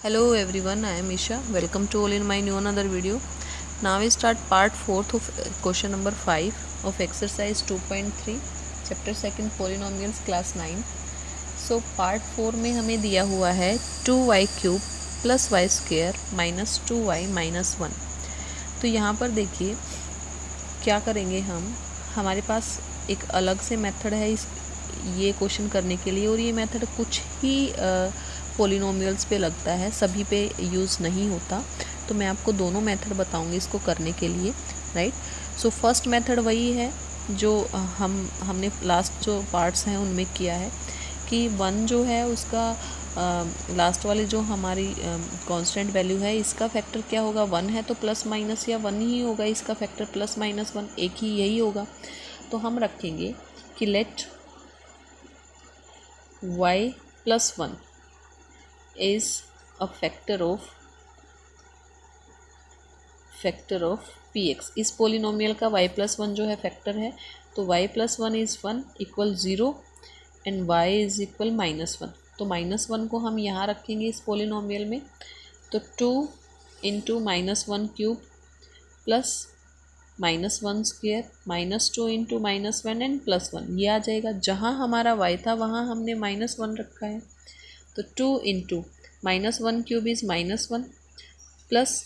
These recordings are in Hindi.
Hello everyone, I am Isha. Welcome to all in my new another video. Now we start part 4th of question number 5 of exercise 2.3 chapter 2 polynomials class 9. So part 4 में हमें दिया हुआ है 2y cube plus Y square minus 2y minus 1. तो यहाँ पर देखिए क्या करेंगे हम, हमारे पास एक अलग से मेथड है ये क्वेश्चन करने के लिए, और ये मेथड कुछ ही पॉलिनोमियल्स पे लगता है, सभी पे यूज़ नहीं होता. तो मैं आपको दोनों मेथड बताऊंगी इसको करने के लिए, राइट. सो फर्स्ट मेथड वही है जो हमने लास्ट जो पार्ट्स हैं उनमें किया है कि 1 जो है उसका लास्ट वाली जो हमारी कांस्टेंट वैल्यू है, इसका फैक्टर क्या होगा, 1 है तो प्लस माइनस या 1 ही होगा, इसका फैक्टर प्लस माइनस 1 एक ही यही होगा. तो हम रखेंगे कि let y plus 1 is a factor of px. इस पोलिनोमियल का y प्लस 1 जो है फैक्टर है, तो y plus 1 is 1 equal 0 and y is equal minus 1. तो माइनस 1 को हम यहाँ रखेंगे इस पोलिनोमियल में. तो 2 into minus 1 cube plus minus 1 square minus 2 into minus 1 and plus 1, ये आ जाएगा. जहाँ हमारा y था वहाँ हमने माइनस 1 रखा है. तो 2 into minus 1 cube is minus 1 plus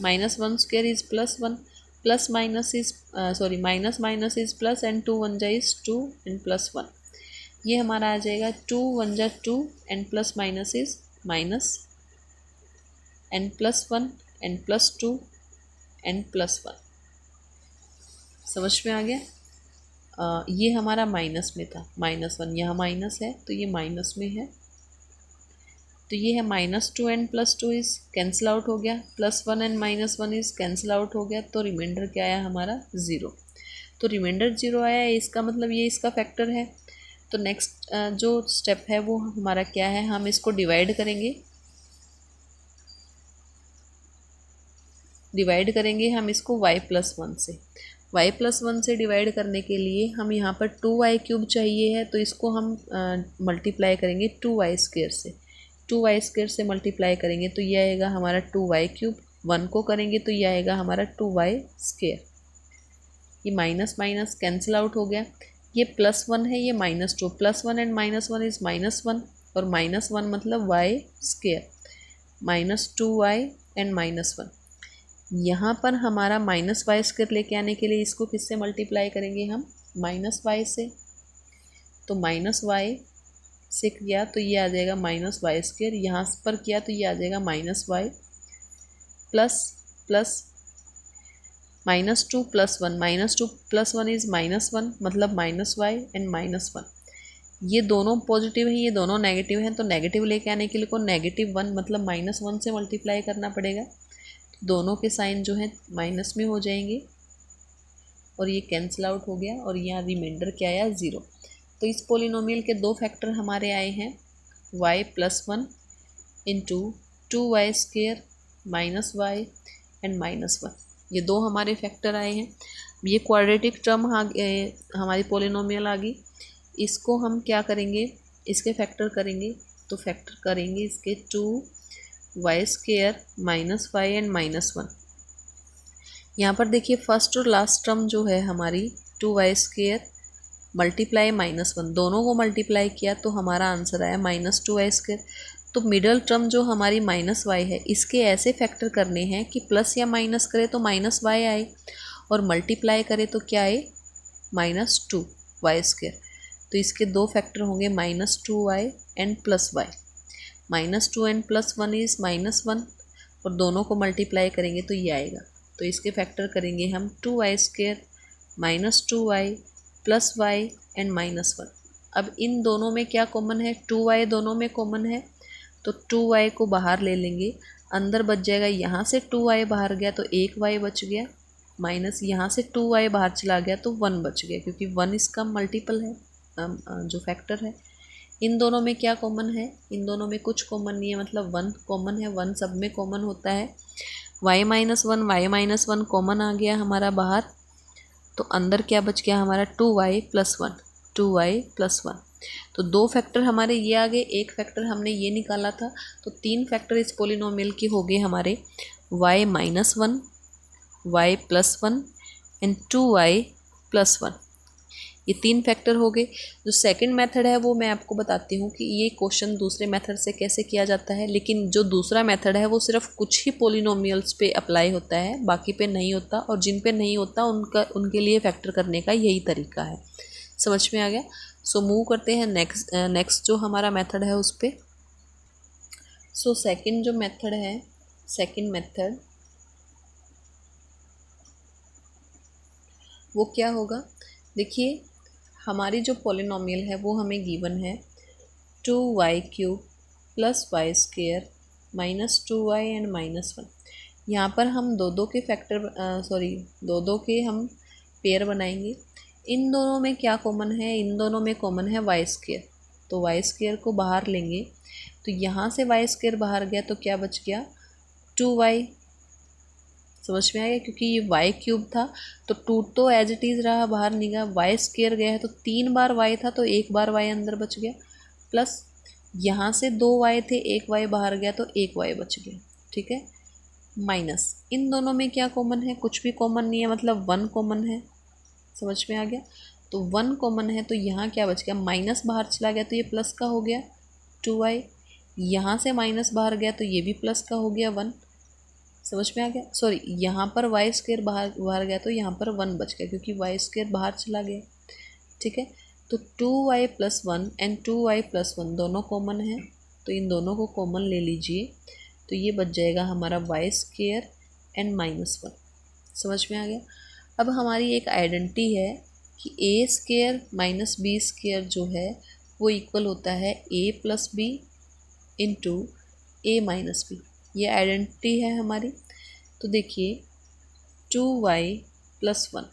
minus 1 square is plus 1 plus minus is minus minus is plus and 2 1 जा इज़ 2 एंड प्लस 1. ये हमारा आ जाएगा 2 1 जा 2 and plus minus is minus and plus 1 and plus 2 and plus 1. समझ में आ गया. ये हमारा माइनस में था, माइनस 1 यहाँ माइनस है तो ये माइनस में है. तो ये है minus 2 and plus 2 is cancel out हो गया, plus 1 and minus 1 is cancel out हो गया. तो रिमाइंडर क्या आया हमारा 0. तो रिमाइंडर 0 आया है, इसका मतलब ये इसका फैक्टर है. तो नेक्स्ट जो स्टेप है वो हमारा क्या है, हम इसको डिवाइड करेंगे हम इसको y प्लस 1 से. y प्लस 1 से डिवाइड करने के लिए हम यहाँ पर 2y क्यूब चाहिए है, तो इसको हम मल्टीप्लाई करेंगे 2y स्क्वेयर से. 2y स्क्वेयर से मल्टीप्लाई करेंगे तो ये आएगा हमारा 2y क्यूब. 1 को करेंगे तो ये आएगा हमारा 2y स्क्वेयर. ये माइनस माइनस कैंसिल आउट हो गया. ये प्लस 1 है, ये minus 2, plus 1 and minus 1 is minus 1, और माइनस 1 मतलब y square minus 2y and minus 1. यहाँ पर हमारा माइनस वाई स्क्वायर लेके आने के लिए इसको किससे मल्टीप्लाई करेंगे हम, माइनस वाई से. तो माइनस वाई से किया तो ये आ जाएगा माइनस वाई स्क्वायर, यहाँ पर किया तो ये आ जाएगा minus Y plus plus minus 2 plus 1, minus 2 plus 1 is minus 1 मतलब माइनस वाई एंड माइनस 1. ये दोनों पॉजिटिव हैं, ये दोनों नेगेटिव हैं, तो नेगेटिव लेके आने के लिए को नेगेटिव 1 मतलब माइनस 1 से मल्टीप्लाई करना पड़ेगा. दोनों के साइन जो है माइनस में हो जाएंगे और ये कैंसिल आउट हो गया, और यहाँ रिमाइंडर क्या आया 0. तो इस पोलिनोमियल के दो फैक्टर हमारे आए हैं, y plus 1 into 2y square minus Y and minus 1. ये दो हमारे फैक्टर आए हैं. ये क्वाड्रेटिक टर्म हमारी पोलिनोमियल आ गई. इसको हम क्या करेंगे, इसके फैक्टर करेंगे. तो फैक्टर करेंगे इसके 2y square minus Y and minus 1. यहाँ पर देखिए फर्स्ट और लास्ट टर्म जो है हमारी 2y स्क्वेयर मल्टीप्लाई माइनस 1, दोनों को मल्टीप्लाई किया तो हमारा आंसर आया माइनस 2y स्क्वेयर. तो मिडल टर्म जो हमारी माइनस y है, इसके ऐसे फैक्टर करने हैं कि प्लस या माइनस करे तो माइनस y आए, और मल्टीप्लाई करे तो क्या आए, माइनस 2y स्क्वेयर. तो इसके दो फैक्टर होंगे minus 2y and plus y. Minus 2 and plus 1 is minus 1, और दोनों को मल्टीप्लाई करेंगे तो ये आएगा. तो इसके फैक्टर करेंगे हम 2y square minus 2y plus y and minus 1. अब इन दोनों में क्या कॉमन है, 2y दोनों में कॉमन है, तो 2y को बाहर ले लेंगे, अंदर बच जाएगा. यहाँ से 2y बाहर गया तो 1y बच गया, माइनस यहाँ से 2y बाहर चला गया तो 1 बच गया, क्योंकि 1 इसका मल्टीपल है जो फैक्टर है. इन दोनों में क्या कॉमन है, इन दोनों में कुछ कॉमन नहीं है, मतलब 1 कॉमन है. 1 सब में कॉमन होता है. y माइनस 1 कॉमन आ गया हमारा बाहर, तो अंदर क्या बच गया हमारा 2y प्लस 1. तो 2 फैक्टर हमारे ये आ गए, 1 फैक्टर हमने ये निकाला था, तो 3 फैक्टर इस पोलिनोमियल के हो गए हमारे y-1, y+1 एंड 2y+1। ये 3 फैक्टर हो गए। जो सेकंड मेथड है वो मैं आपको बताती हूँ कि ये क्वेश्चन दूसरे मेथड से कैसे किया जाता है, लेकिन जो दूसरा मेथड है वो सिर्फ कुछ ही पोलिनोमियल्स पे अप्लाई होता है, बाकी पे नहीं होता, और जिन पे नहीं होता उनके लिए फैक्टर करने का यही तरीका है। समझ में आ गया? सो मूव करते हैं नेक्स्ट जो हमारा मेथड है उस पर। सो सेकेंड जो मेथड है, सेकेंड मेथड वो क्या होगा? देखिए, हमारी जो पॉलिनोमियल है वो हमें गिवन है 2y³ + y² - 2y एंड -1। यहाँ पर हम दो के फैक्टर दो के हम पेयर बनाएंगे। इन दोनों में क्या कॉमन है? इन दोनों में कॉमन है y²। तो y² को बाहर लेंगे, तो यहाँ से y² बाहर गया तो क्या बच गया? 2y। समझ में आ गया? क्योंकि ये y³ था तो 2 तो एज इट इज़ रहा, बाहर निकला। y² गया है तो 3 बार y था तो 1 बार y अंदर बच गया, प्लस यहाँ से 2 y थे, 1 y बाहर गया तो 1 y बच गया। ठीक है, माइनस इन दोनों में क्या कॉमन है? कुछ भी कॉमन नहीं है, मतलब 1 कॉमन है। समझ में आ गया? तो 1 कॉमन है तो यहाँ क्या बच गया? माइनस बाहर चला गया तो ये प्लस का हो गया 2y। यहाँ से माइनस बाहर गया तो ये भी प्लस का हो गया 1। समझ में आ गया? सॉरी, यहाँ पर y² बाहर गया तो यहाँ पर 1 बच गया, क्योंकि y² बाहर चला गया। ठीक है, तो 2y+1 एंड 2y+1 दोनों कॉमन है, तो इन दोनों को कॉमन ले लीजिए, तो ये बच जाएगा हमारा y² एंड -1। समझ में आ गया? अब हमारी एक आइडेंटिटी है कि a² - b² जो है वो इक्वल होता है a+b इंटू a-b। ये आइडेंटिटी है हमारी। तो देखिए 2y+1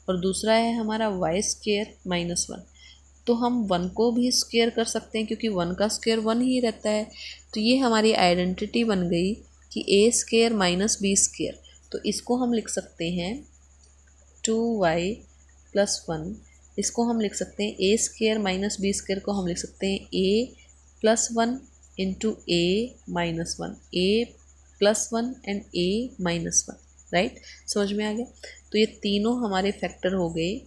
और दूसरा है हमारा y² -1। तो हम 1 को भी स्क्वायर कर सकते हैं, क्योंकि 1 का स्क्वायर 1 ही रहता है। तो ये हमारी आइडेंटिटी बन गई कि a² - b²। तो इसको हम लिख सकते हैं 2y+1। इसको हम लिख सकते हैं a² - b² को हम लिख सकते हैं a+1 into a-1, a+1 and a-1। Right, समझ में आ गया? तो ये तीनों हमारे फैक्टर हो गए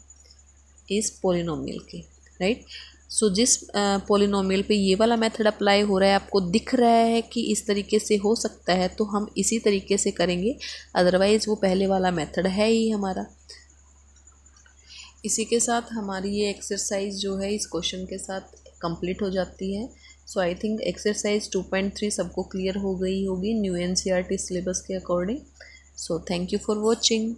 इस पोलिनोमियल के। राइट, सो जिस पोलिनोमियल पे ये वाला मेथड अप्लाई हो रहा है, आपको दिख रहा है कि इस तरीके से हो सकता है, तो हम इसी तरीके से करेंगे, अदरवाइज़ वो पहले वाला मेथड है ही हमारा। इसी के साथ हमारी ये एक्सरसाइज जो है इस क्वेश्चन के साथ कंप्लीट हो जाती है। सो आई थिंक एक्सरसाइज 2.3 सबको क्लियर हो गई होगी न्यू NCERT सिलेबस के according. So thank you for watching.